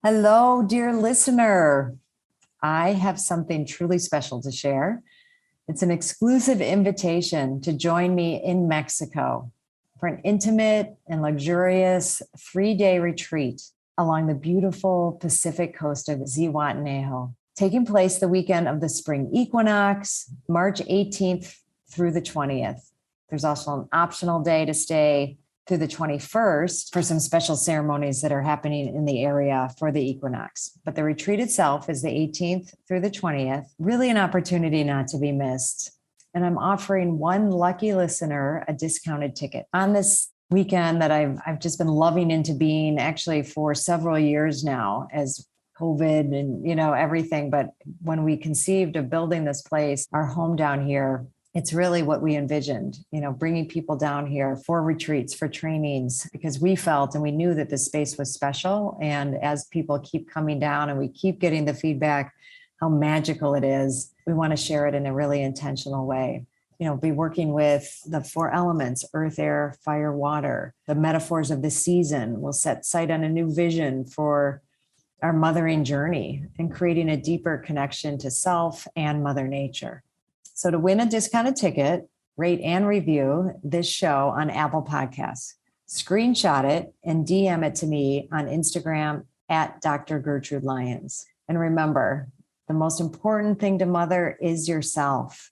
Hello, dear listener. I have something truly special to share. It's an exclusive invitation to join me in Mexico for an intimate and luxurious 3-day retreat along the beautiful Pacific coast of Zihuatanejo, taking place the weekend of the spring equinox, March 18th through the 20th. There's also an optional day to stay through the 21st for some special ceremonies that are happening in the area for the equinox. But the retreat itself is the 18th through the 20th, really an opportunity not to be missed. And I'm offering one lucky listener a discounted ticket on this weekend that I've just been loving into being actually for several years now as COVID and, everything. But when we conceived of building this place, our home down here, it's really what we envisioned, bringing people down here for retreats, for trainings, because we felt and we knew that this space was special. And as people keep coming down and we keep getting the feedback, how magical it is, we want to share it in a really intentional way. Be working with the 4 elements, earth, air, fire, water, the metaphors of the season. We'll set sight on a new vision for our mothering journey and creating a deeper connection to self and Mother Nature. So to win a discounted ticket, rate and review this show on Apple Podcasts. Screenshot it and DM it to me on Instagram at Dr. Gertrude Lyons. And remember, the most important thing to mother is yourself.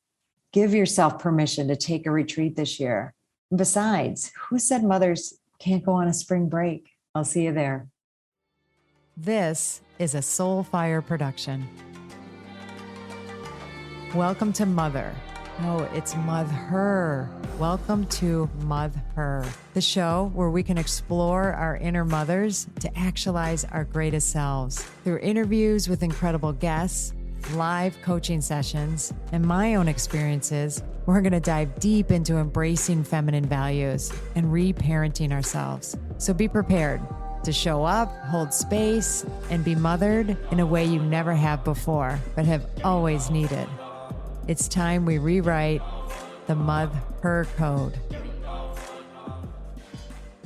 Give yourself permission to take a retreat this year. And besides, who said mothers can't go on a spring break? I'll see you there. This is a Soulfire production. Welcome to Mother. No, it's Mother. Welcome to Mother, the show where we can explore our inner mothers to actualize our greatest selves. Through interviews with incredible guests, live coaching sessions, and my own experiences, we're going to dive deep into embracing feminine values and reparenting ourselves. So be prepared to show up, hold space, and be mothered in a way you never have before, but have always needed. It's time we rewrite the Mother Code.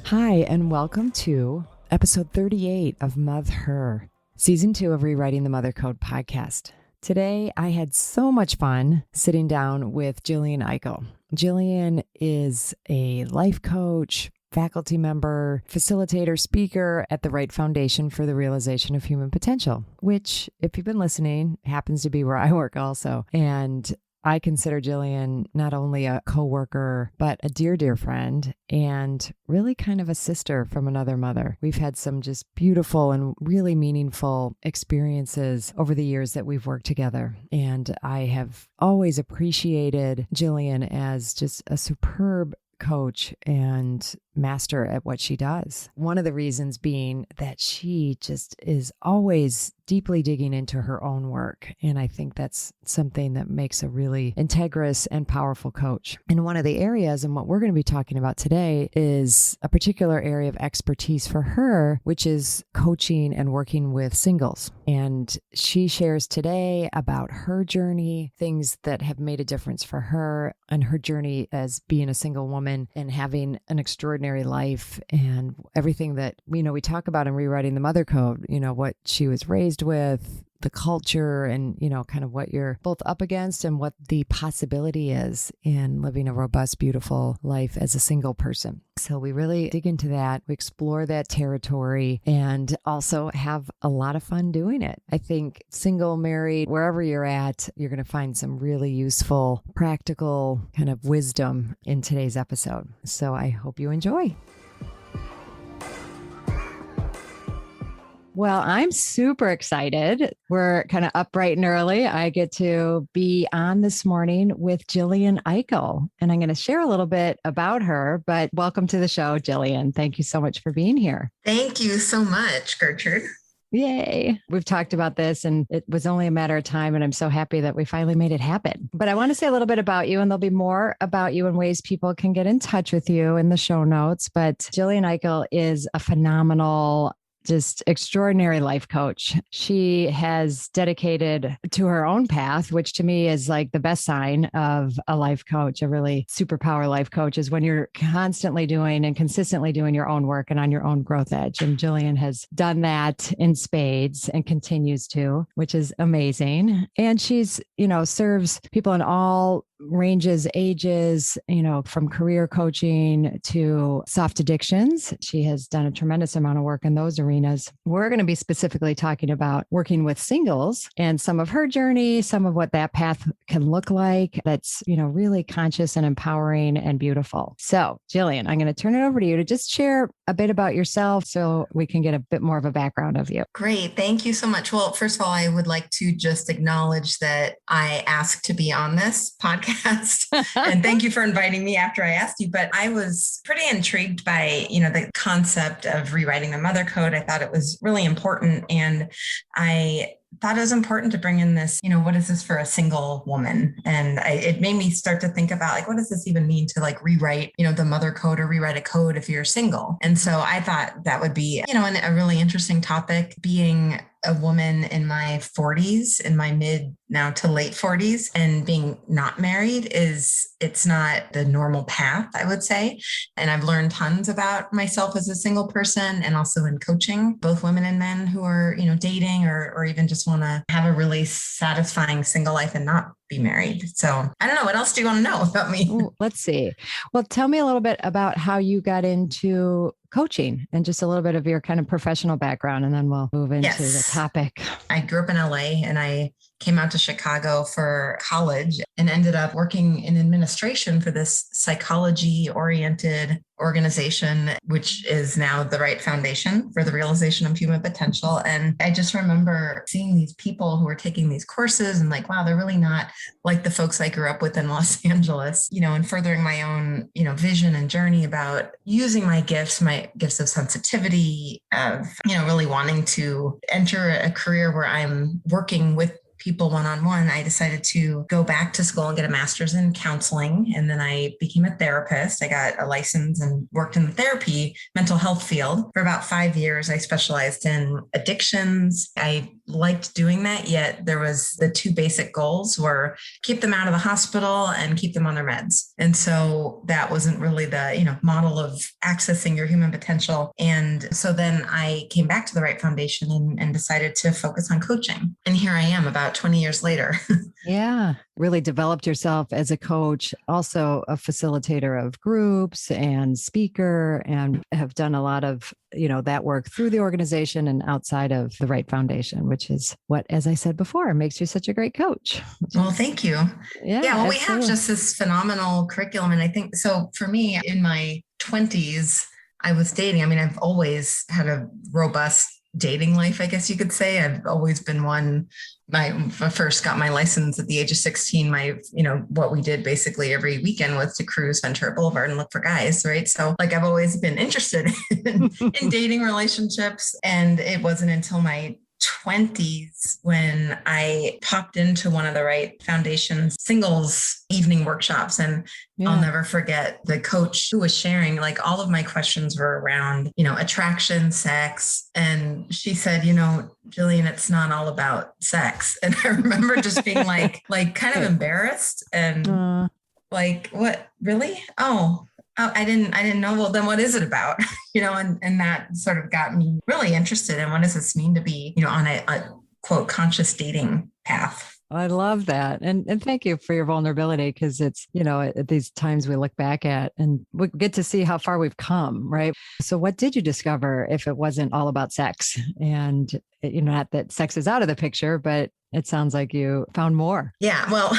Hi, and welcome to episode 38 of Mother, season 2 of Rewriting the Mother Code podcast. Today, I had so much fun sitting down with Jillian Eichel. Jillian is a life coach, faculty member, facilitator, speaker at the Wright Foundation for the Realization of Human Potential, which, if you've been listening, happens to be where I work also. And I consider Jillian not only a coworker, but a dear, dear friend, and really kind of a sister from another mother. We've had some just beautiful and really meaningful experiences over the years that we've worked together. And I have always appreciated Jillian as just a superb coach and master at what she does. One of the reasons being that she just is always deeply digging into her own work. And I think that's something that makes a really integrous and powerful coach. And one of the areas and what we're going to be talking about today is a particular area of expertise for her, which is coaching and working with singles. And she shares today about her journey, things that have made a difference for her and her journey as being a single woman and having an extraordinary life and everything that, we talk about in Rewriting the Mother Code, what she was raised with, the culture and, kind of what you're both up against and what the possibility is in living a robust, beautiful life as a single person. So we really dig into that. We explore that territory and also have a lot of fun doing it. I think single, married, wherever you're at, you're going to find some really useful, practical kind of wisdom in today's episode. So I hope you enjoy. Well, I'm super excited. We're kind of up bright and early. I get to be on this morning with Jillian Eichel, and I'm going to share a little bit about her, but welcome to the show, Jillian. Thank you so much for being here. Thank you so much, Gertrude. Yay. We've talked about this and it was only a matter of time, and I'm so happy that we finally made it happen. But I want to say a little bit about you, and there'll be more about you and ways people can get in touch with you in the show notes. But Jillian Eichel is a phenomenal just extraordinary life coach. She has dedicated to her own path, which to me is like the best sign of a life coach, a really superpower life coach, is when you're constantly doing and consistently doing your own work and on your own growth edge. And Jillian has done that in spades and continues to, which is amazing. And she's, serves people in all ranges, ages, from career coaching to soft addictions. She has done a tremendous amount of work in those arenas. We're going to be specifically talking about working with singles and some of her journey, some of what that path can look like. That's, really conscious and empowering and beautiful. So, Jillian, I'm going to turn it over to you to just share a bit about yourself so we can get a bit more of a background of you. Great. Thank you so much. Well, first of all, I would like to just acknowledge that I asked to be on this podcast. And thank you for inviting me after I asked you. But I was pretty intrigued by, the concept of rewriting the mother code. I thought it was really important. And I thought it was important to bring in this, what is this for a single woman? And it made me start to think about like, what does this even mean to like rewrite, the mother code or rewrite a code if you're single? And so I thought that would be, a really interesting topic, being a woman in my 40s, in my mid now to late 40s, and being not married it's not the normal path, I would say. And I've learned tons about myself as a single person and also in coaching, both women and men who are, dating or even just want to have a really satisfying single life and not be married. So I don't know. What else do you want to know about me? Ooh, let's see. Well, tell me a little bit about how you got into coaching and just a little bit of your kind of professional background, and then we'll move into the topic. I grew up in LA and I came out to Chicago for college and ended up working in administration for this psychology-oriented organization, which is now the Wright Foundation for the Realization of Human Potential. And I just remember seeing these people who were taking these courses and like, wow, they're really not like the folks I grew up with in Los Angeles, and furthering my own, vision and journey about using my gifts of sensitivity, of, really wanting to enter a career where I'm working with people one-on-one. I decided to go back to school and get a master's in counseling. And then I became a therapist. I got a license and worked in the therapy mental health field for about 5 years. I specialized in addictions. I liked doing that, yet there was the two basic goals were keep them out of the hospital and keep them on their meds. And so that wasn't really the, model of accessing your human potential. And so then I came back to the Wright Foundation and decided to focus on coaching. And here I am about 20 years later. Yeah. Really developed yourself as a coach, also a facilitator of groups and speaker, and have done a lot of, that work through the organization and outside of the Wright Foundation, which is what, as I said before, makes you such a great coach. Well, thank you. Yeah. Well, we have just this phenomenal curriculum. And I think, so for me in my 20s, I was dating. I mean, I've always had a robust dating life, I guess you could say. I've always been one. I first got my license at the age of 16. What we did basically every weekend was to cruise Ventura Boulevard and look for guys, right? So like I've always been interested in dating relationships. And it wasn't until my 20s when I popped into one of the Wright Foundation's singles evening workshops. And I'll never forget the coach who was sharing, like all of my questions were around, attraction, sex. And she said, Jillian, it's not all about sex. And I remember just being like kind of embarrassed and like, what, really? Oh, I didn't know. Well, then what is it about? And that sort of got me really interested in what does this mean to be, on a quote, conscious dating path. I love that. And thank you for your vulnerability, because it's, at these times we look back at and we get to see how far we've come, right? So what did you discover if it wasn't all about sex? And, not that sex is out of the picture, but it sounds like you found more. Yeah. Well,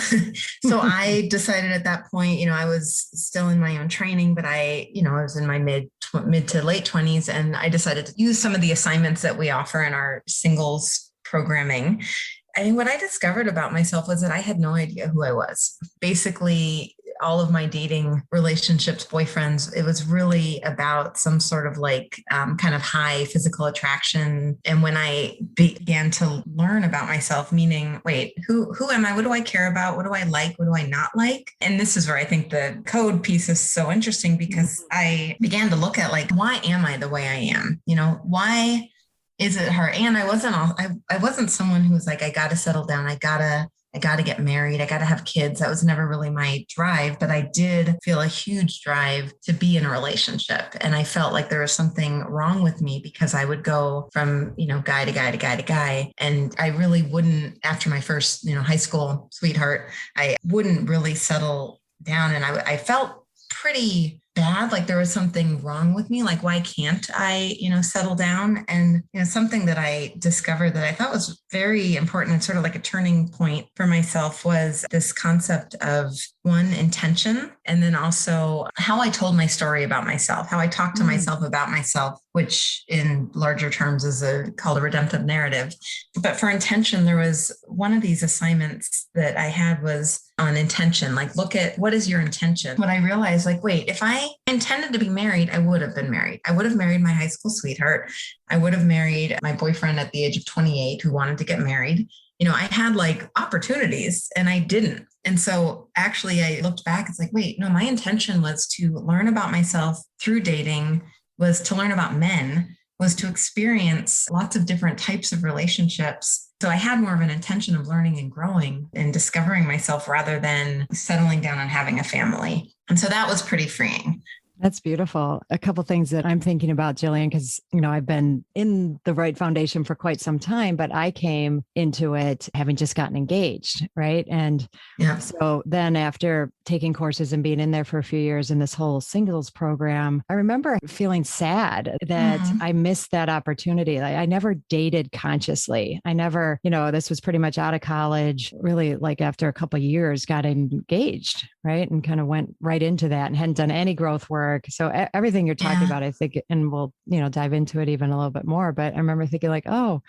so I decided at that point, I was still in my own training, but I was in my mid to late 20s, and I decided to use some of the assignments that we offer in our singles programming. I mean, what I discovered about myself was that I had no idea who I was. Basically, all of my dating relationships, boyfriends, it was really about some sort of kind of high physical attraction. And when I began to learn about myself, meaning, wait, who am I? What do I care about? What do I like? What do I not like? And this is where I think the code piece is so interesting, because I began to look at why am I the way I am? is it hard? And I wasn't someone who was like, I got to settle down. I gotta get married. I gotta have kids. That was never really my drive, but I did feel a huge drive to be in a relationship. And I felt like there was something wrong with me because I would go from, guy to guy to guy to guy. And I really wouldn't, after my first, high school sweetheart, I wouldn't really settle down. And I felt pretty bad, like there was something wrong with me, like why can't I settle down? And something that I discovered that I thought was very important and sort of like a turning point for myself was this concept of one, intention, and then also how I told my story about myself, how I talked to myself about myself, which in larger terms is called a redemptive narrative. But for intention, there was one of these assignments that I had was on intention, like look at what is your intention. What I realized, like, wait, if I intended to be married, I would have been married. I would have married my high school sweetheart. I would have married my boyfriend at the age of 28 who wanted to get married. I had like opportunities and I didn't. And so actually I looked back, it's like, wait, no, my intention was to learn about myself through dating, was to learn about men, was to experience lots of different types of relationships. So I had more of an intention of learning and growing and discovering myself rather than settling down and having a family. And so that was pretty freeing. That's beautiful. A couple things that I'm thinking about, Jillian, because, I've been in the Wright Foundation for quite some time, but I came into it having just gotten engaged, right? And so then after taking courses and being in there for a few years in this whole singles program, I remember feeling sad that I missed that opportunity. I never dated consciously. I never, this was pretty much out of college, really like after a couple of years, got engaged, right? And kind of went right into that and hadn't done any growth work. So everything you're talking about, I think, and we'll, dive into it even a little bit more, but I remember thinking like, oh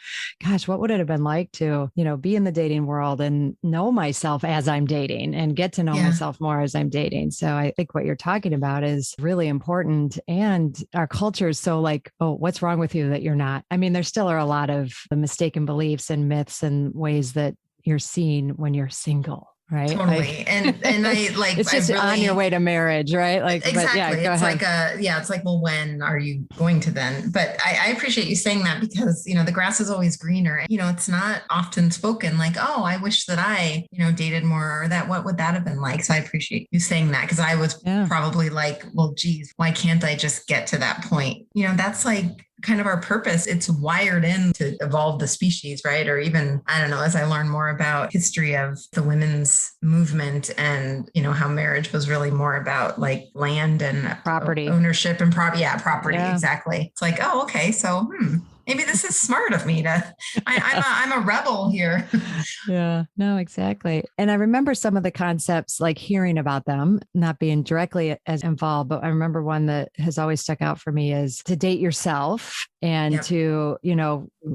gosh, what would it have been like to, be in the dating world and know myself as I'm dating and get to know myself more as I'm dating. So I think what you're talking about is really important. And our culture is so like, oh, what's wrong with you that you're not? I mean, there still are a lot of mistaken beliefs and myths and ways that you're seen when you're single. Right. Totally. And I like, it's just on your way to marriage, right? Like, exactly. But yeah, it's ahead. It's like, well, when are you going to then? But I appreciate you saying that because, the grass is always greener. It's not often spoken like, oh, I wish that I, dated more or that, what would that have been like? So I appreciate you saying that because I was probably like, well, geez, why can't I just get to that point? That's like, kind of our purpose. It's wired in to evolve the species, right? Or even, I don't know, as I learn more about history of the women's movement and, how marriage was really more about like land and property ownership and property. Yeah, property. Yeah. Exactly. It's like, oh, okay. So, maybe this is smart of me to, I'm a rebel here. Yeah, no, exactly. And I remember some of the concepts, like hearing about them, not being directly as involved, but I remember one that has always stuck out for me is to date yourself and to,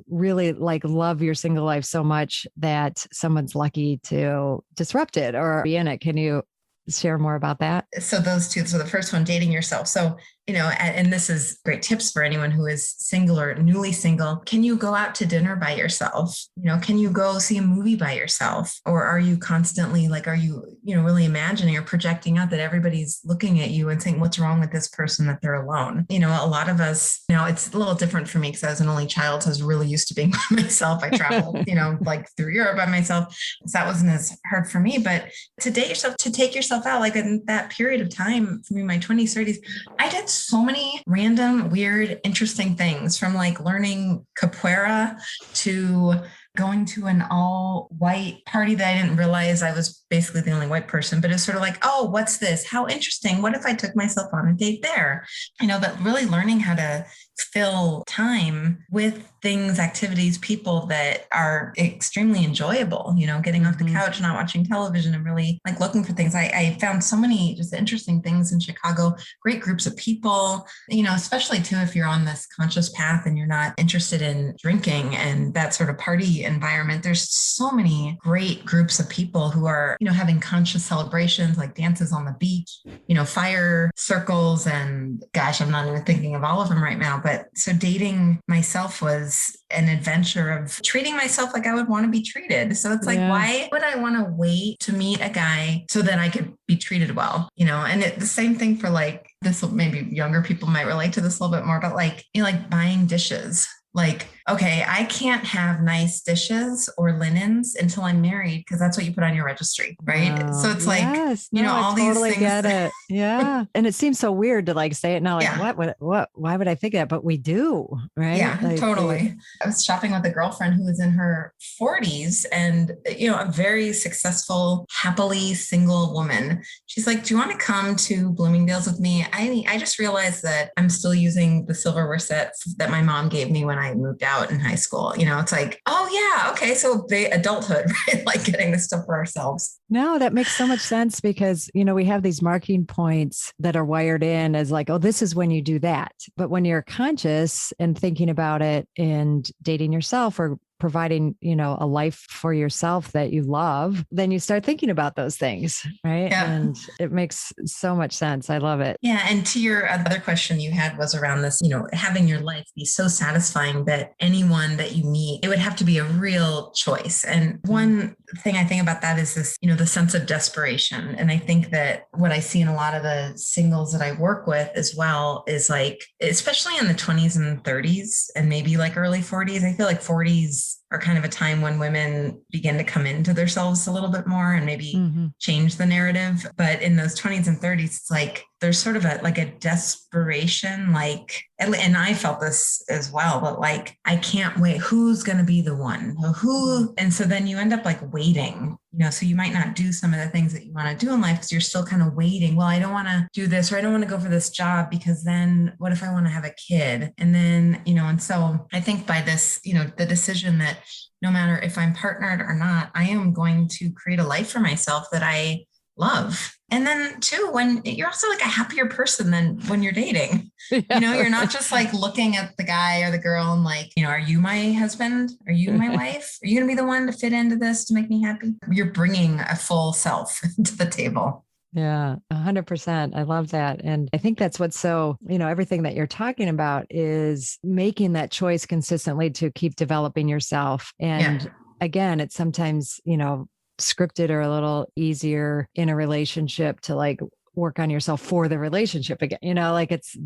really like love your single life so much that someone's lucky to disrupt it or be in it. Can you share more about that? So those two, so the first one, dating yourself. So, and this is great tips for anyone who is single or newly single. Can you go out to dinner by yourself? Can you go see a movie by yourself? Or are you constantly like, are you, really imagining or projecting out that everybody's looking at you and saying, what's wrong with this person that they're alone? A lot of us, it's a little different for me because I was an only child. So I was really used to being by myself. I traveled, like through Europe by myself. So that wasn't as hard for me, but to date yourself, to take yourself out, like in that period of time, for me, my 20s, 30s, I did so many random, weird, interesting things from like learning capoeira to going to an all white party that I didn't realize I was basically the only white person, but it's sort of like, oh, what's this? How interesting. What if I took myself on a date there? But really learning how to fill time with things, activities, people that are extremely enjoyable, getting off the couch, not watching television and really like looking for things. I found so many just interesting things in Chicago, great groups of people, especially too, if you're on this conscious path and you're not interested in drinking and that sort of party environment, there's so many great groups of people who are, having conscious celebrations like dances on the beach, fire circles. And gosh, I'm not even thinking of all of them right now. But so dating myself was an adventure of treating myself like I would want to be treated. So it's like, why would I want to wait to meet a guy so that I could be treated well? And the same thing for like, this, maybe younger people might relate to this a little bit more, but like, like buying dishes. Like, okay, I can't have nice dishes or linens until I'm married because that's what you put on your registry, right? Wow. So it's Yes. like, No, I all totally these things. get it. Yeah. And it seems so weird to like say it now, like, Yeah. why would I think that? But we do, right? Yeah, Like totally. I was shopping with a girlfriend who was in her 40s and, a very successful, happily single woman. She's like, do you want to come to Bloomingdale's with me? I just realized that I'm still using the silverware set that my mom gave me when I moved out in high school. It's like, oh yeah, okay. So adulthood, right? Like getting this stuff for ourselves. no, that makes so much sense because, we have these marking points that are wired in as like, oh, this is when you do that. But when you're conscious and thinking about it and dating yourself or providing, a life for yourself that you love, then you start thinking about those things, right? Yeah. And it makes so much sense. I love it. Yeah. And to your other question you had was around this, having your life be so satisfying that anyone that you meet, it would have to be a real choice. And one thing I think about that is this, the sense of desperation. And I think that what I see in a lot of the singles that I work with as well is like, especially in the 20s and 30s and maybe like early 40s, I feel like 40s are kind of a time when women begin to come into themselves a little bit more and maybe change the narrative. But in those 20s and 30s, it's like there's sort of a desperation, like, and I felt this as well, but like, I can't wait. Who's going to be the one? Who? And so then you end up like waiting, so you might not do some of the things that you want to do in life because you're still kind of waiting. Well, I don't want to do this, or I don't want to go for this job because then what if I want to have a kid? And then, and so I think by this, the decision that no matter if I'm partnered or not, I am going to create a life for myself that I love. And then too, when you're also like a happier person than when you're dating, you're not just like looking at the guy or the girl and like, are you my husband? Are you my wife? Are you going to be the one to fit into this to make me happy? You're bringing a full self to the table. Yeah, 100%. I love that. And I think that's what's so, everything that you're talking about is making that choice consistently to keep developing yourself. And again, it's sometimes, scripted or a little easier in a relationship to like work on yourself for the relationship again, like it's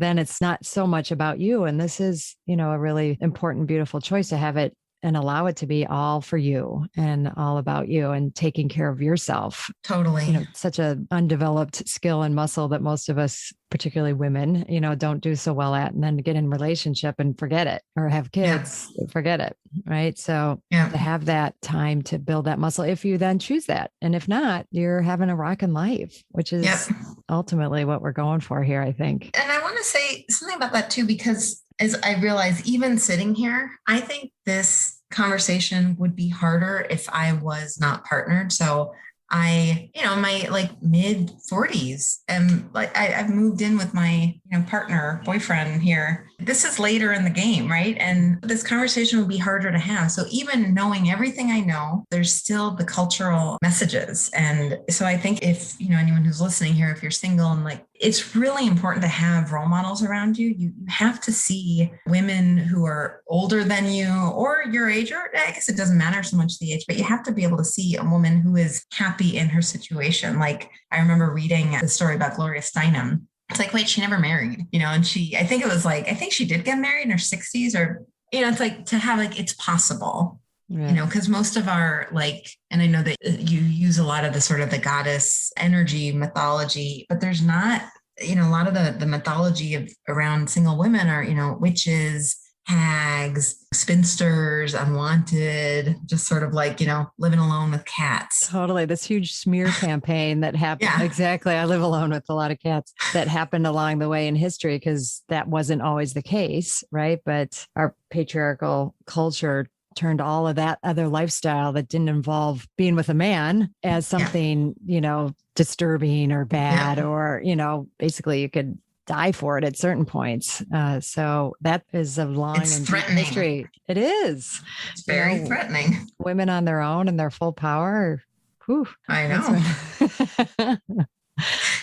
not so much about you. And this is, a really important, beautiful choice to have it and allow it to be all for you and all about you and taking care of yourself. Totally. Such an undeveloped skill and muscle that most of us, particularly women, don't do so well at, and then get in relationship and forget it, or have kids, forget it. Right. So to have that time to build that muscle, if you then choose that, and if not, you're having a rockin' life, which is ultimately what we're going for here, I think. And I want to say something about that too, because as I realize, even sitting here, I think this conversation would be harder if I was not partnered. So I, my like mid 40s, and like I've moved in with my, partner, boyfriend here. This is later in the game, right? And this conversation would be harder to have. So even knowing everything I know, there's still the cultural messages. And so I think if, anyone who's listening here, if you're single and like, it's really important to have role models around you. You have to see women who are older than you or your age, or I guess it doesn't matter so much the age, but you have to be able to see a woman who is happy in her situation. Like I remember reading the story about Gloria Steinem. It's like, wait, she never married, and I think she did get married in her 60s or, it's like to have like, it's possible. Because most of our and I know that you use a lot of the sort of the goddess energy mythology, but there's not, a lot of the mythology around single women are, witches, hags, spinsters, unwanted, just sort of like, living alone with cats. Totally. This huge smear campaign that happened. Yeah. Exactly. I live alone with a lot of cats that happened along the way in history because that wasn't always the case. Right. But our patriarchal culture turned all of that other lifestyle that didn't involve being with a man as something, disturbing or bad, or, basically you could die for it at certain points. So that is a long and deep history. It is. It's very threatening. Women on their own and their full power. Whew, I know.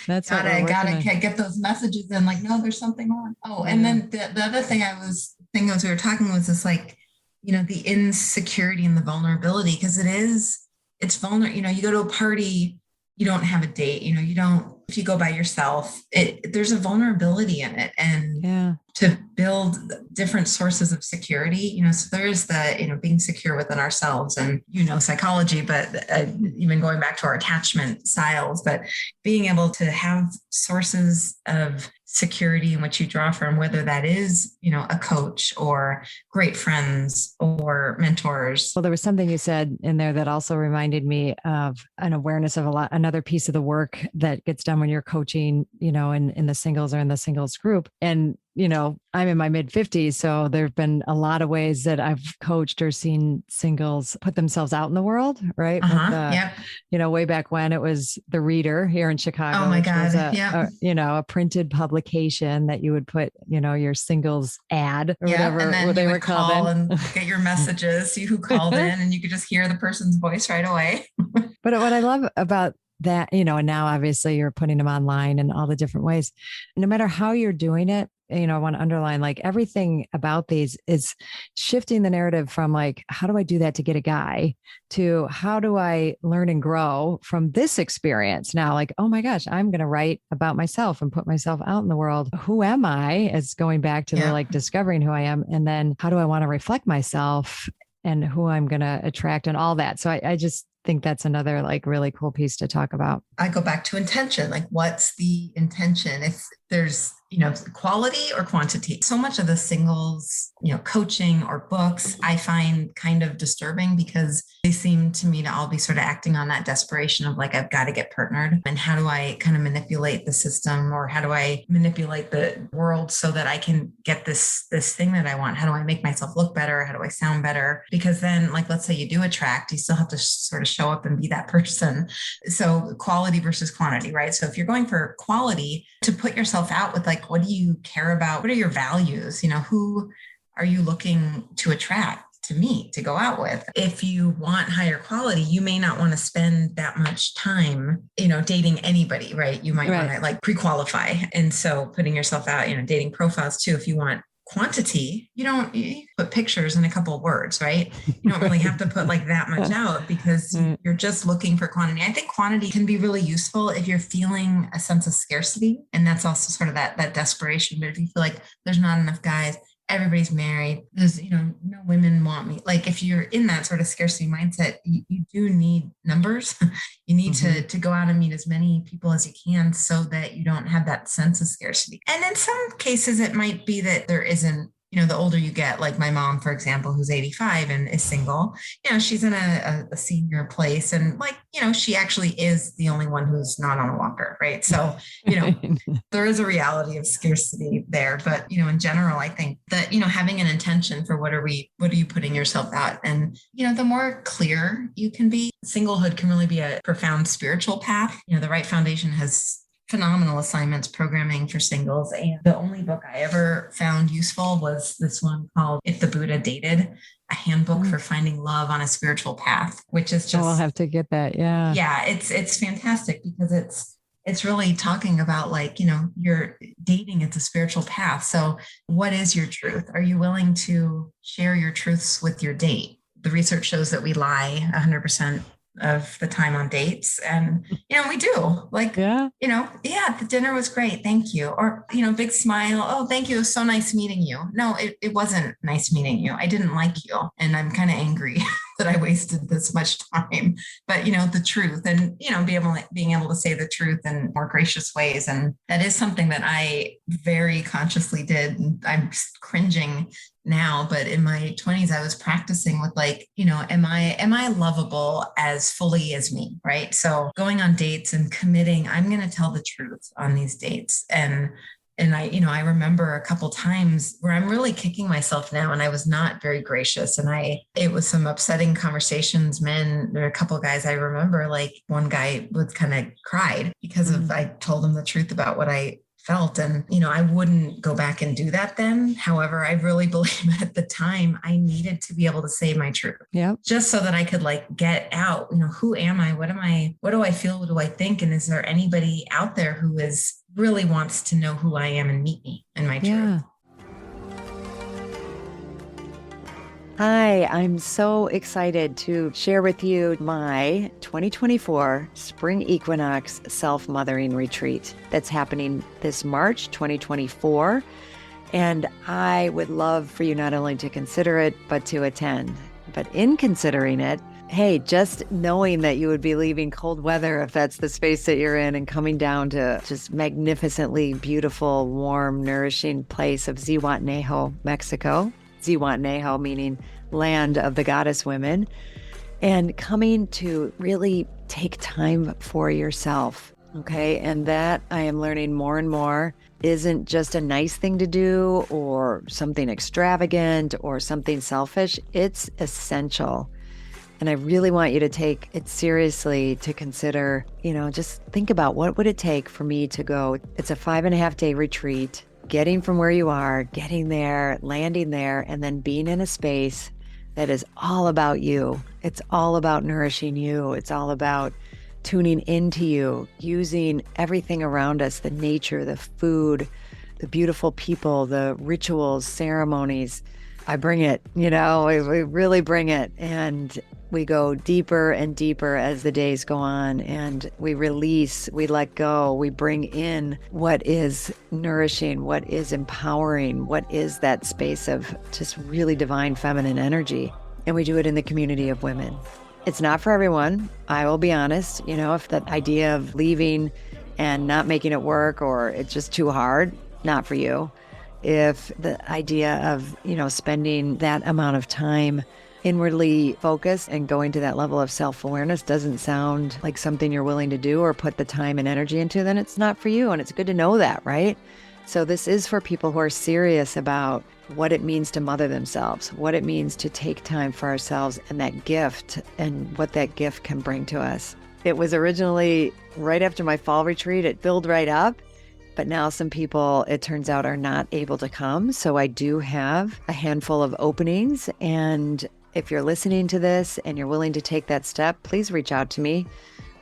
That's gotta get those messages in. Like, no, there's something wrong. Oh, and then the other thing as we were talking was this, like, the insecurity and the vulnerability, because it's vulnerable. You go to a party, you don't have a date, you don't if you go by yourself, there's a vulnerability in it. And Yeah. to build different sources of security, so there is the, being secure within ourselves and, psychology, but even going back to our attachment styles, but being able to have sources of security in which you draw from, whether that is, a coach or great friends or mentors. Well, there was something you said in there that also reminded me of an awareness of another piece of the work that gets done when you're coaching, in the singles or in the singles group. And I'm in my mid 50s. So there've been a lot of ways that I've coached or seen singles put themselves out in the world, right? Yep. Way back when it was the Reader here in Chicago. Oh my God. A printed publication that you would put, your singles ad or whatever. And then they you were would call called and get your messages, see who called in, and you could just hear the person's voice right away. But what I love about that, and now obviously you're putting them online in all the different ways, no matter how you're doing it, I want to underline like everything about these is shifting the narrative from like, how do I do that to get a guy to how do I learn and grow from this experience? Now, like, oh my gosh, I'm going to write about myself and put myself out in the world. Who am I? As going back to the like discovering who I am. And then how do I want to reflect myself and who I'm going to attract and all that. So I just think that's another like really cool piece to talk about. I go back to intention. Like, what's the intention? If there's, quality or quantity. So much of the singles, coaching or books, I find kind of disturbing because they seem to me to all be sort of acting on that desperation of like, I've got to get partnered. And how do I kind of manipulate the system, or how do I manipulate the world so that I can get this thing that I want? How do I make myself look better? How do I sound better? Because then, like, let's say you do attract, you still have to sort of show up and be that person. So quality versus quantity, right? So if you're going for quality, to put yourself out with like, what do you care about? What are your values? Who are you looking to attract, to meet, to go out with? If you want higher quality, you may not want to spend that much time, dating anybody, right? You might want to like pre-qualify. And so putting yourself out, dating profiles too. If you want quantity, you put pictures and a couple of words, right? You don't really have to put like that much out because you're just looking for quantity. I think quantity can be really useful if you're feeling a sense of scarcity. And that's also sort of that desperation. But if you feel like there's not enough guys, everybody's married, there's, no women want me. Like if you're in that sort of scarcity mindset, you do need numbers. You need to go out and meet as many people as you can so that you don't have that sense of scarcity. And in some cases, it might be that there isn't, the older you get, like my mom, for example, who's 85 and is single, she's in a senior place. And like, she actually is the only one who's not on a walker, right? So, there is a reality of scarcity there. But, in general, I think that, having an intention for what are you putting yourself out? And, the more clear you can be, singlehood can really be a profound spiritual path. The Wright Foundation has phenomenal assignments programming for singles. And the only book I ever found useful was this one called If the Buddha Dated, a handbook for finding love on a spiritual path, which is just, I'll have to get that. Yeah. Yeah. It's fantastic because it's really talking about like, you're dating, it's a spiritual path. So what is your truth? Are you willing to share your truths with your date? The research shows that we lie 100% of the time on dates. And, we do like, the dinner was great. Thank you. Or, big smile. Oh, thank you. It was so nice meeting you. No, it wasn't nice meeting you. I didn't like you. And I'm kind of angry that I wasted this much time, but the truth and, being able to say the truth in more gracious ways. And that is something that I very consciously did. And I'm cringing now, but in my 20s, I was practicing with like, am I lovable as fully as me? Right. So going on dates and committing, I'm going to tell the truth on these dates. And I remember a couple times where I'm really kicking myself now, and I was not very gracious. And it was some upsetting conversations. There are a couple of guys I remember, like one guy was kind of cried because I told him the truth about what I felt. And, I wouldn't go back and do that then. However, I really believe at the time I needed to be able to say my truth. Yeah. Just so that I could like get out, who am I? What am I? What do I feel? What do I think? And is there anybody out there who really wants to know who I am and meet me and my truth? Hi, I'm so excited to share with you my 2024 Spring Equinox Self-Mothering Retreat that's happening this March 2024. And I would love for you not only to consider it, but to attend. But in considering it, hey, just knowing that you would be leaving cold weather, if that's the space that you're in, and coming down to just magnificently beautiful, warm, nourishing place of Zihuatanejo, Mexico. Zihuatanejo meaning land of the goddess women, and coming to really take time for yourself. Okay. And that I am learning more and more isn't just a nice thing to do or something extravagant or something selfish. It's essential. And I really want you to take it seriously, to consider, just think about what would it take for me to go. It's a 5.5-day retreat, getting from where you are, getting there, landing there, and then being in a space that is all about you. It's all about nourishing you. It's all about tuning into you, using everything around us, the nature, the food, the beautiful people, the rituals, ceremonies. I bring it, we really bring it. And we go deeper and deeper as the days go on, and we release, we let go, we bring in what is nourishing, what is empowering, what is that space of just really divine feminine energy. And we do it in the community of women. It's not for everyone. I will be honest, if that idea of leaving and not making it work, or it's just too hard, not for you. If the idea of, spending that amount of time inwardly focused and going to that level of self-awareness doesn't sound like something you're willing to do or put the time and energy into, then it's not for you. And it's good to know that, right? So this is for people who are serious about what it means to mother themselves, what it means to take time for ourselves, and that gift and what that gift can bring to us. It was originally right after my fall retreat. It filled right up. But now some people, it turns out, are not able to come. So I do have a handful of openings. And if you're listening to this and you're willing to take that step, please reach out to me.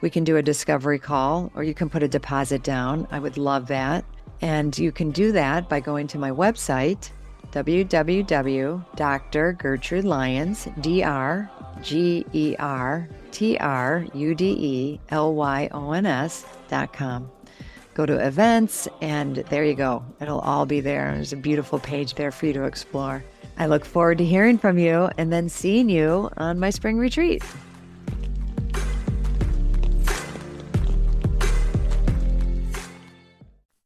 We can do a discovery call, or you can put a deposit down. I would love that. And you can do that by going to my website, www.drgertrudelyons, DrGertrudelyons.com. Go to events, and there you go. It'll all be there. There's a beautiful page there for you to explore. I look forward to hearing from you and then seeing you on my spring retreat.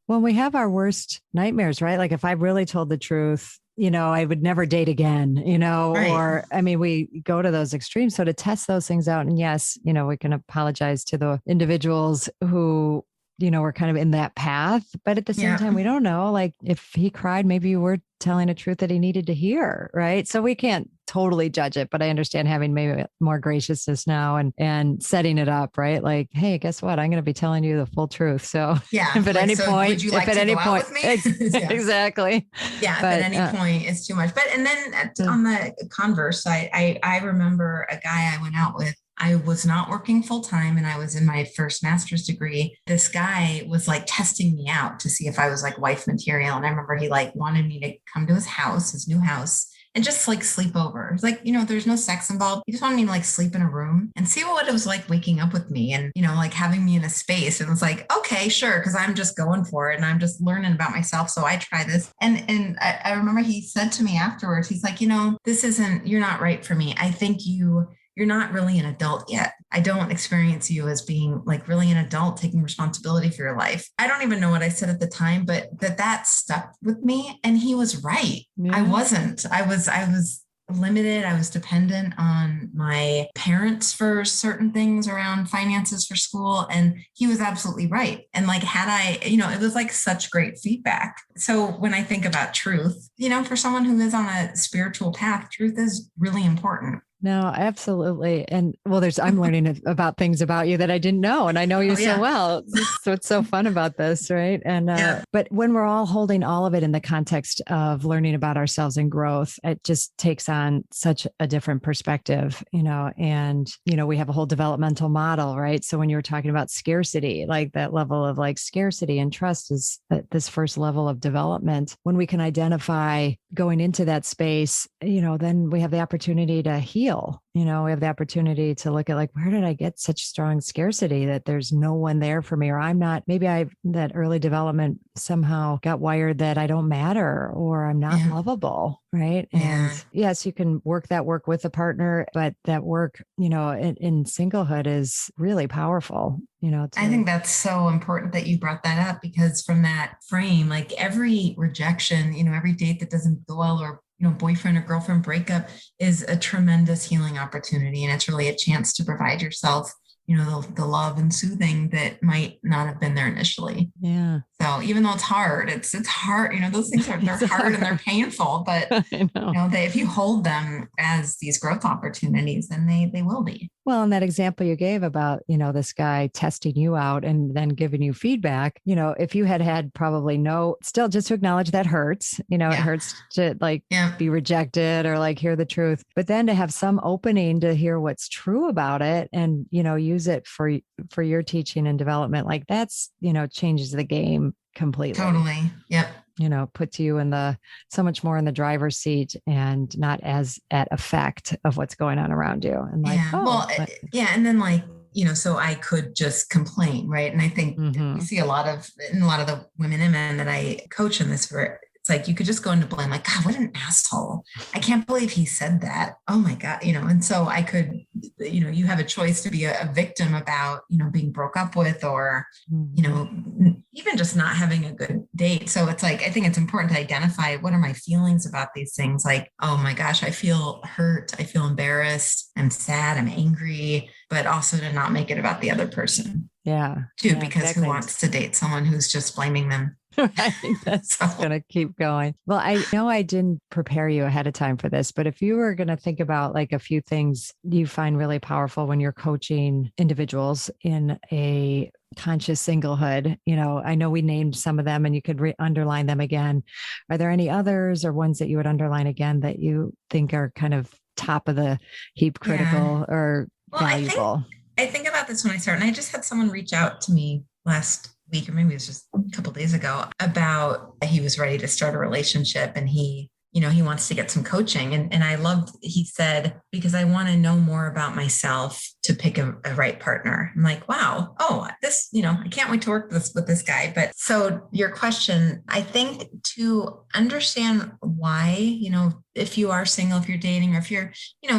When we have our worst nightmares, right? Like if I really told the truth, I would never date again, Right. Or, we go to those extremes. So to test those things out, and yes, we can apologize to the individuals who, we're kind of in that path, but at the same time, we don't know, like if he cried, maybe you were telling a truth that he needed to hear. Right. So we can't totally judge it, but I understand having maybe more graciousness now and setting it up, right? Like, hey, guess what? I'm going to be telling you the full truth. So if at any point, would you like to go out with me? Exactly. Yeah. If at any point it's too much. But, and then on the converse, I remember a guy I went out with. I was not working full time and I was in my first master's degree. This guy was like testing me out to see if I was like wife material. And I remember he like wanted me to come to his house, his new house, and just like sleep over. It's like, there's no sex involved. He just wanted me to like sleep in a room and see what it was like waking up with me and, like having me in a space. And it was like, okay, sure. Cause I'm just going for it and I'm just learning about myself. So I try this. And I remember he said to me afterwards, he's like, you're not right for me. I think you're not really an adult yet. I don't experience you as being like really an adult taking responsibility for your life. I don't even know what I said at the time, but that stuck with me. And he was right. Yeah. I wasn't. I was limited. I was dependent on my parents for certain things around finances for school. And he was absolutely right. And like, had I, it was like such great feedback. So when I think about truth, for someone who is on a spiritual path, truth is really important. No, absolutely. And well, I'm learning about things about you that I didn't know. And I know you so well. So it's so fun about this. Right. And, but when we're all holding all of it in the context of learning about ourselves and growth, it just takes on such a different perspective, and, we have a whole developmental model, right? So when you were talking about scarcity, like that level of like scarcity and trust is this first level of development. When we can identify going into that space, then we have the opportunity to heal. We have the opportunity to look at like, where did I get such strong scarcity that there's no one there for me, or I'm not, maybe that early development somehow got wired that I don't matter or I'm not lovable. Right. Yeah. And yes, you can work with a partner, but that work, in singlehood is really powerful. I think that's so important that you brought that up, because from that frame, like every rejection, every date that doesn't go well, or boyfriend or girlfriend breakup is a tremendous healing opportunity. And it's really a chance to provide yourself, the love and soothing that might not have been there initially. Yeah. So even though it's hard, it's hard, those things they're hard and they're painful, but if you hold them as these growth opportunities, then they will be. Well, and that example you gave about, this guy testing you out and then giving you feedback, if you had probably still just to acknowledge that hurts, it hurts to be rejected or like hear the truth, but then to have some opening to hear what's true about it and, use it for your teaching and development, like that's, changes the game completely. Totally. Yep. Puts you so much more in the driver's seat and not as at effect of what's going on around you. And like, and then so I could just complain. Right. And I think we see a lot of the women and men that I coach in this, it's like, you could just go into blame, like, God, what an asshole. I can't believe he said that. Oh my God. And so I could, you have a choice to be a victim about, being broke up with, or, even just not having a good date. So it's like, I think it's important to identify, what are my feelings about these things? Like, oh my gosh, I feel hurt. I feel embarrassed. I'm sad. I'm angry, but also to not make it about the other person. Yeah. Too, because exactly. Who wants to date someone who's just blaming them? Right. That's going to keep going. Well, I know I didn't prepare you ahead of time for this, but if you were going to think about like a few things you find really powerful when you're coaching individuals in a conscious singlehood, I know we named some of them and you could underline them again. Are there any others or ones that you would underline again that you think are kind of top of the heap critical or valuable? I think about this when I start, and I just had someone reach out to me last week, or maybe it was just a couple of days ago, about he was ready to start a relationship and he wants to get some coaching. And I loved, he said, because I want to know more about myself to pick a right partner. I'm like, wow. Oh, this, I can't wait to work with this guy. But so your question, I think to understand why, if you are single, if you're dating, or if you're,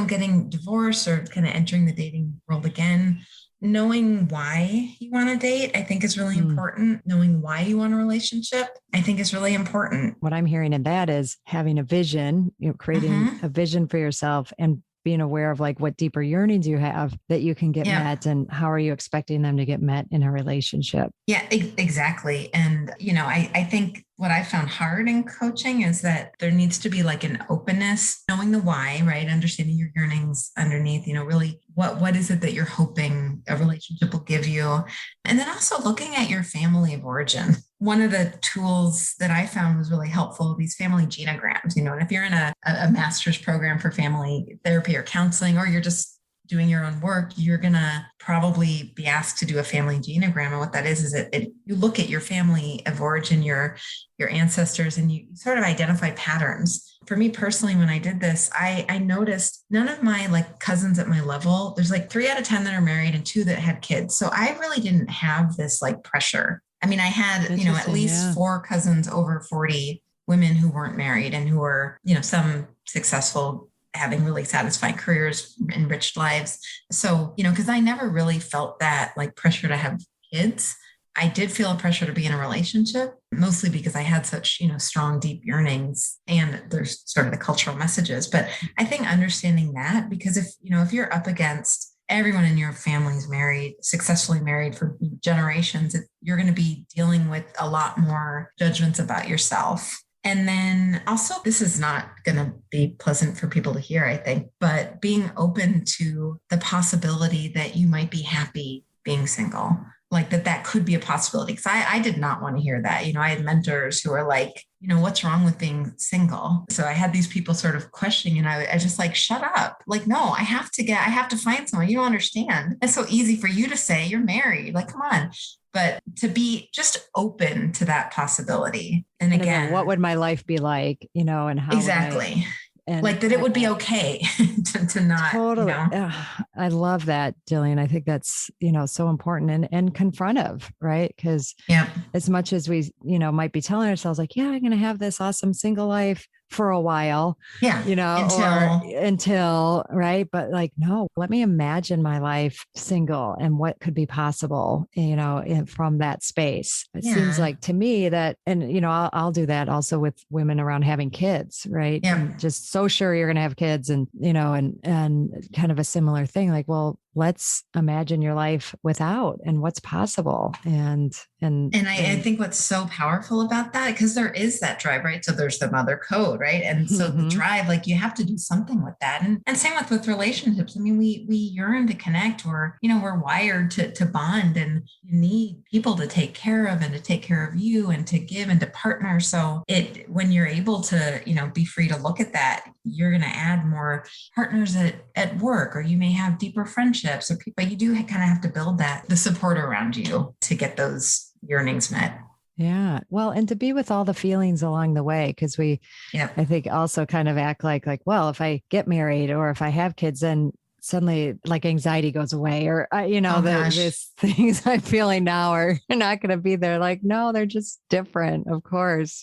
getting divorced or kind of entering the dating world again, knowing why you want to date, I think is really important. Knowing why you want a relationship, I think is really important. What I'm hearing in that is having a vision, creating a vision for yourself and being aware of like what deeper yearnings you have that you can get met, and how are you expecting them to get met in a relationship? Yeah, exactly. And, I think what I found hard in coaching is that there needs to be like an openness, knowing the why, right? Understanding your yearnings underneath, really what is it that you're hoping a relationship will give you? And then also looking at your family of origin. One of the tools that I found was really helpful, these family genograms, and if you're in a master's program for family therapy or counseling, or you're just doing your own work, you're going to probably be asked to do a family genogram. And what that is you look at your family of origin, your ancestors, and you sort of identify patterns. For me personally, when I did this, I noticed none of my like cousins at my level, there's like 3 out of 10 that are married and 2 that had kids. So I really didn't have this like pressure. I mean, I had, at least 4 cousins over 40, women who weren't married and who were, some successful, having really satisfying careers, enriched lives. So, because I never really felt that like pressure to have kids. I did feel a pressure to be in a relationship, mostly because I had such, strong, deep yearnings, and there's sort of the cultural messages. But I think understanding that, because if you're up against everyone in your family is married, successfully married for generations, you're going to be dealing with a lot more judgments about yourself. And then also, this is not going to be pleasant for people to hear, I think, but being open to the possibility that you might be happy being single, like that could be a possibility. Because I did not want to hear that. I had mentors who were like, what's wrong with being single? So I had these people sort of questioning, and I just like, shut up. Like, no, I have to find someone. You don't understand. It's so easy for you to say you're married. Like, come on. But to be just open to that possibility. And again, what would my life be like, and how exactly. And like that it would be okay to not. Totally. I love that, Jillian. I think that's, so important and confrontive, right? Because as much as we, might be telling ourselves like, yeah, I'm going to have this awesome single life for a while, until, right. But like, no, let me imagine my life single and what could be possible, from that space. It seems like to me that, and, I'll do that also with women around having kids, right? And just so sure you're going to have kids and, and kind of a similar thing, like, well, let's imagine your life without and what's possible. And I think what's so powerful about that, because there is that drive, right? So there's the mother code, right? And so the drive, like you have to do something with that. And same with relationships. I mean, we yearn to connect, or, we're wired to bond, and you need people to take care of and to take care of you and to give and to partner. So when you're able to, be free to look at that, you're going to add more partners at work, or you may have deeper friendships or people. You do kind of have to build the support around you to get those yearnings met. Yeah. Well, and to be with all the feelings along the way, because I think also kind of act like, well, if I get married or if I have kids, then suddenly like anxiety goes away, or, these things I'm feeling now are not going to be there. Like, no, they're just different, of course,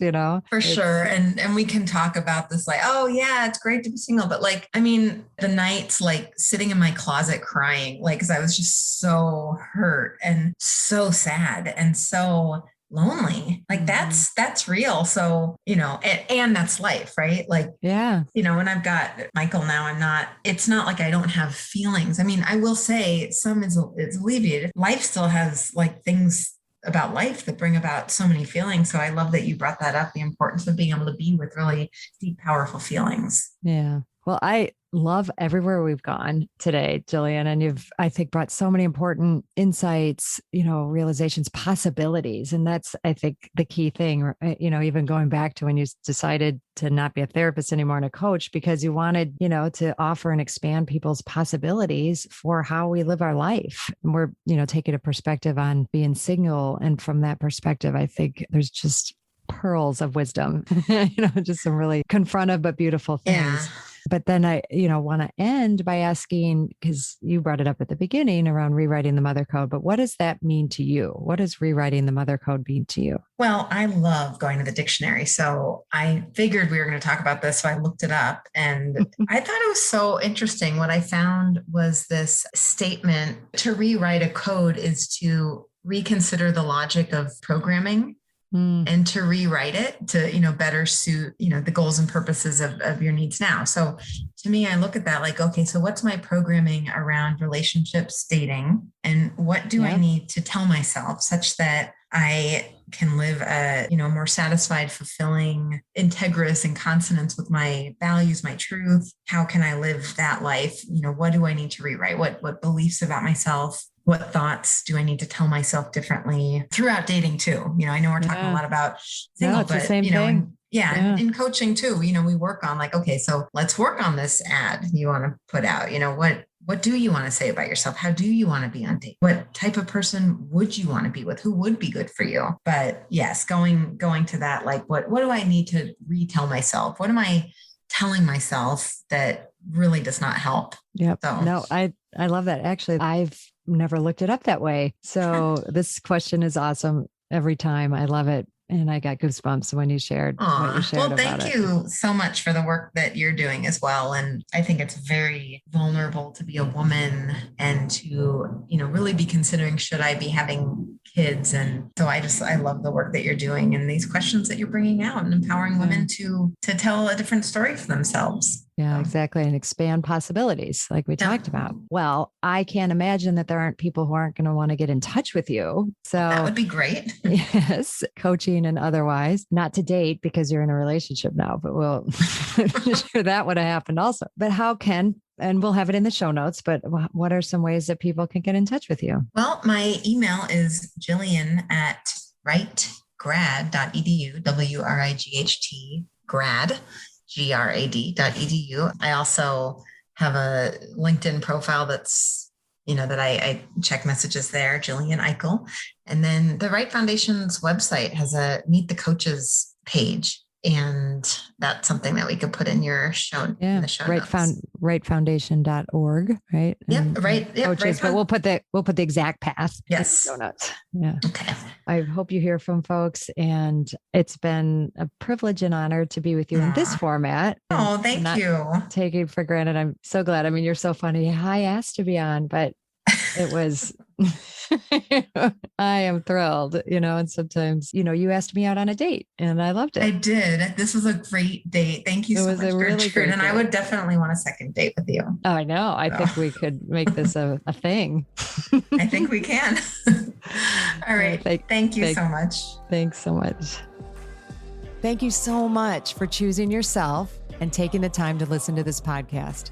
For sure. And we can talk about this like, oh yeah, it's great to be single. But like, I mean, the nights like sitting in my closet crying, like, cause I was just so hurt and so sad and so lonely. Like that's real. So, and that's life, right? Like, when I've got Michael now, it's not like I don't have feelings. I mean, I will say some is alleviated. Life still has like things about life that bring about so many feelings. So I love that you brought that up, the importance of being able to be with really deep, powerful feelings. Yeah. Well, I love everywhere we've gone today, Jillian, and you've, I think, brought so many important insights, realizations, possibilities. And that's, I think, the key thing, even going back to when you decided to not be a therapist anymore and a coach, because you wanted, to offer and expand people's possibilities for how we live our life. And we're, taking a perspective on being single. And from that perspective, I think there's just pearls of wisdom, just some really confrontive but beautiful things. Yeah. But then I, want to end by asking, because you brought it up at the beginning around rewriting the mother code, but what does that mean to you? What does rewriting the mother code mean to you? Well, I love going to the dictionary. So I figured we were going to talk about this. So I looked it up and I thought it was so interesting. What I found was this statement: to rewrite a code is to reconsider the logic of programming. And to rewrite it to, better suit, the goals and purposes of your needs now. So to me, I look at that like, okay, so what's my programming around relationships, dating, and what do I need to tell myself such that I can live a, more satisfied, fulfilling, integrous, in consonance with my values, my truth? How can I live that life? What do I need to rewrite? What beliefs about myself? What thoughts do I need to tell myself differently throughout dating too? I know we're talking a lot about single, but in coaching too, we work on like, okay, so let's work on this ad you want to put out. What do you want to say about yourself? How do you want to be on date? What type of person would you want to be with? Who would be good for you? But yes, going to that, like, what do I need to retell myself? What am I telling myself that really does not help? Yep. So. No, I love that. Actually, I've never looked it up that way. So this question is awesome every time. I love it. And I got goosebumps when you shared what you shared about it. Well, thank you so much for the work that you're doing as well. And I think it's very vulnerable to be a woman and to, really be considering, should I be having kids? And so I love the work that you're doing and these questions that you're bringing out and empowering women to tell a different story for themselves. Yeah, exactly. And expand possibilities like we talked about. Well, I can't imagine that there aren't people who aren't going to want to get in touch with you. So that would be great. Yes, coaching and otherwise, not to date because you're in a relationship now, but we'll sure that would have happened also. But how can, and we'll have it in the show notes, but what are some ways that people can get in touch with you? Well, my email is jillian@wrightgrad.edu, WRIGHT grad, grad.edu. I also have a LinkedIn profile that's, that I check messages there, Jillian Eichel. And then the Wright Foundation's website has a Meet the Coaches page. And that's something that we could put in your show. Yeah, in the show notes. Wrightfoundation.org, right? Coaches, but we'll put the exact path. Yes. In the show notes. Yeah. Okay. I hope you hear from folks, and it's been a privilege and honor to be with you in this format. Oh, thank you. Take it for granted. I'm so glad. I mean, you're so funny. I asked to be on, but it was, I am thrilled, and sometimes, you asked me out on a date and I loved it. I did. This was a great date. Thank you so much, Gertrude. And I would definitely want a second date with you. Oh, I know. I think we could make this a thing. I think we can. All right. Thank you so much. Thanks so much. Thank you so much for choosing yourself and taking the time to listen to this podcast.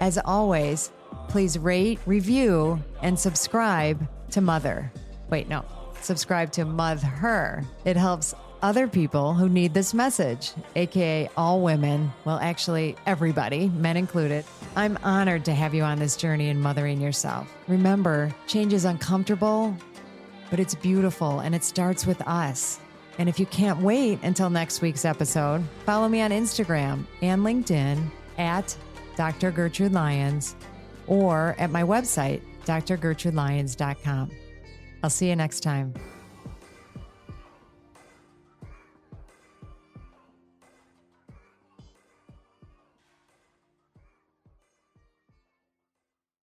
As always, please rate, review, and subscribe to Mother. Subscribe to Mother. It helps other people who need this message, aka all women. Well, actually, everybody, men included. I'm honored to have you on this journey in mothering yourself. Remember, change is uncomfortable, but it's beautiful, and it starts with us. And if you can't wait until next week's episode, follow me on Instagram and LinkedIn at Dr. Gertrude Lyons, or at my website, drgertrudelyons.com. I'll see you next time.